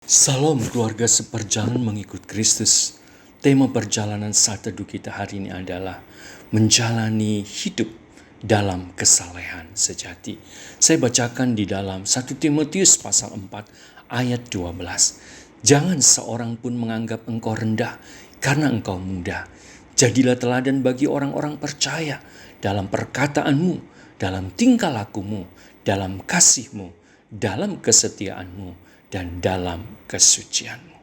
Salam keluarga seperjalanan mengikut Kristus. Tema perjalanan saat teduh kita hari ini adalah menjalani hidup dalam kesalehan sejati. Saya bacakan di dalam 1 Timotius pasal 4 ayat 12. Jangan seorang pun menganggap engkau rendah karena engkau muda. Jadilah teladan bagi orang-orang percaya dalam perkataanmu, dalam tingkah lakumu, dalam kasihmu, dalam kesetiaanmu, dan dalam kesucianmu.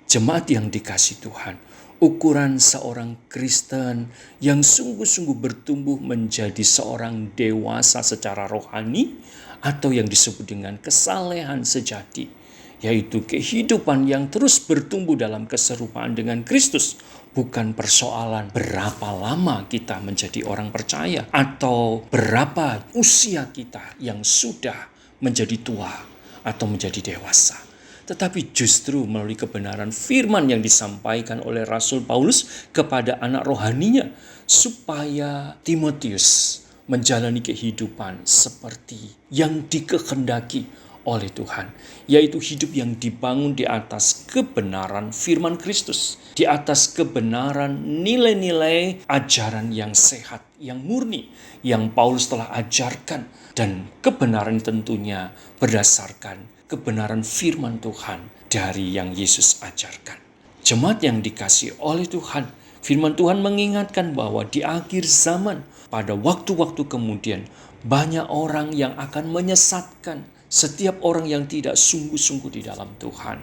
Jemaat yang dikasihi Tuhan, ukuran seorang Kristen yang sungguh-sungguh bertumbuh menjadi seorang dewasa secara rohani atau yang disebut dengan kesalehan sejati, yaitu kehidupan yang terus bertumbuh dalam keserupaan dengan Kristus. Bukan persoalan berapa lama kita menjadi orang percaya atau berapa usia kita yang sudah menjadi tua atau menjadi dewasa. Tetapi justru melalui kebenaran firman yang disampaikan oleh Rasul Paulus kepada anak rohaninya, supaya Timotius menjalani kehidupan seperti yang dikehendaki oleh Tuhan, yaitu hidup yang dibangun di atas kebenaran firman Kristus, di atas kebenaran nilai-nilai ajaran yang sehat, yang murni, yang Paulus telah ajarkan, dan kebenaran tentunya berdasarkan kebenaran firman Tuhan dari yang Yesus ajarkan. Jemaat yang dikasihi oleh Tuhan, firman Tuhan mengingatkan bahwa di akhir zaman, pada waktu-waktu kemudian, banyak orang yang akan menyesatkan setiap orang yang tidak sungguh-sungguh di dalam Tuhan.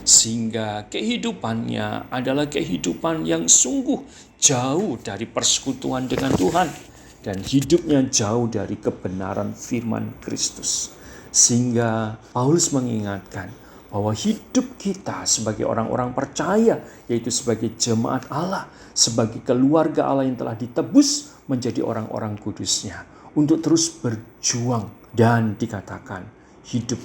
Sehingga kehidupannya adalah kehidupan yang sungguh jauh dari persekutuan dengan Tuhan. Dan hidupnya jauh dari kebenaran firman Kristus. Sehingga Paulus mengingatkan bahwa hidup kita sebagai orang-orang percaya, yaitu sebagai jemaat Allah, sebagai keluarga Allah yang telah ditebus menjadi orang-orang kudusnya, untuk terus berjuang dan dikatakan hidup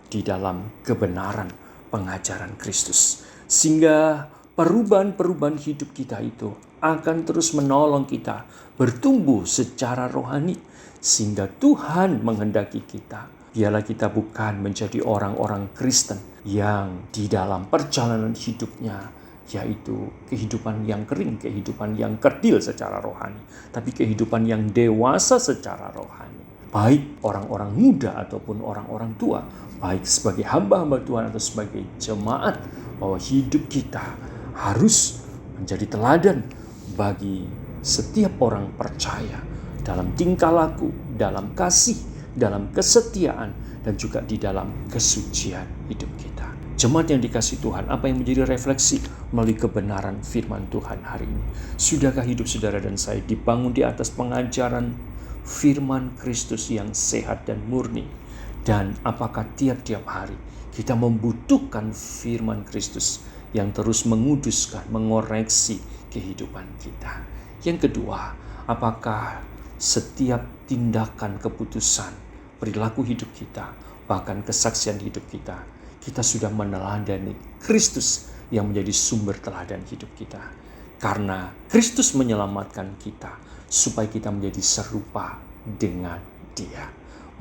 di dalam kebenaran pengajaran Kristus. Sehingga perubahan-perubahan hidup kita itu akan terus menolong kita bertumbuh secara rohani. Sehingga Tuhan menghendaki kita, biarlah kita bukan menjadi orang-orang Kristen yang di dalam perjalanan hidupnya, yaitu kehidupan yang kering, kehidupan yang kerdil secara rohani, tapi kehidupan yang dewasa secara rohani. Baik orang-orang muda ataupun orang-orang tua, baik sebagai hamba-hamba Tuhan atau sebagai jemaat, bahwa hidup kita harus menjadi teladan bagi setiap orang percaya dalam tingkah laku, dalam kasih, dalam kesetiaan, dan juga di dalam kesucian hidup kita. Jemaat yang dikasihi Tuhan, apa yang menjadi refleksi melalui kebenaran firman Tuhan hari ini? Sudahkah hidup saudara dan saya dibangun di atas pengajaran firman Kristus yang sehat dan murni? Dan apakah tiap-tiap hari kita membutuhkan firman Kristus yang terus menguduskan, mengoreksi kehidupan kita? Yang kedua, apakah setiap tindakan, keputusan, perilaku hidup kita, bahkan kesaksian hidup kita, kita sudah meneladani Kristus yang menjadi sumber teladan hidup kita? Karena Kristus menyelamatkan kita supaya kita menjadi serupa dengan Dia.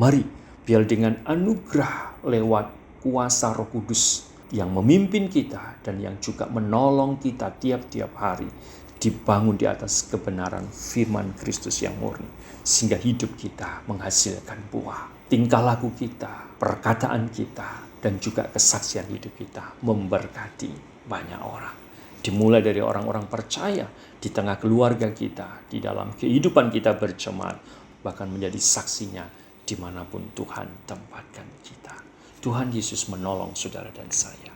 Mari, biar dengan anugerah lewat kuasa Roh Kudus yang memimpin kita dan yang juga menolong kita tiap-tiap hari, dibangun di atas kebenaran firman Kristus yang murni, sehingga hidup kita menghasilkan buah. Tingkah laku kita, perkataan kita, dan juga kesaksian hidup kita memberkati banyak orang. Dimulai dari orang-orang percaya di tengah keluarga kita, di dalam kehidupan kita berjemaat, bahkan menjadi saksinya dimanapun Tuhan tempatkan kita. Tuhan Yesus menolong saudara dan saya.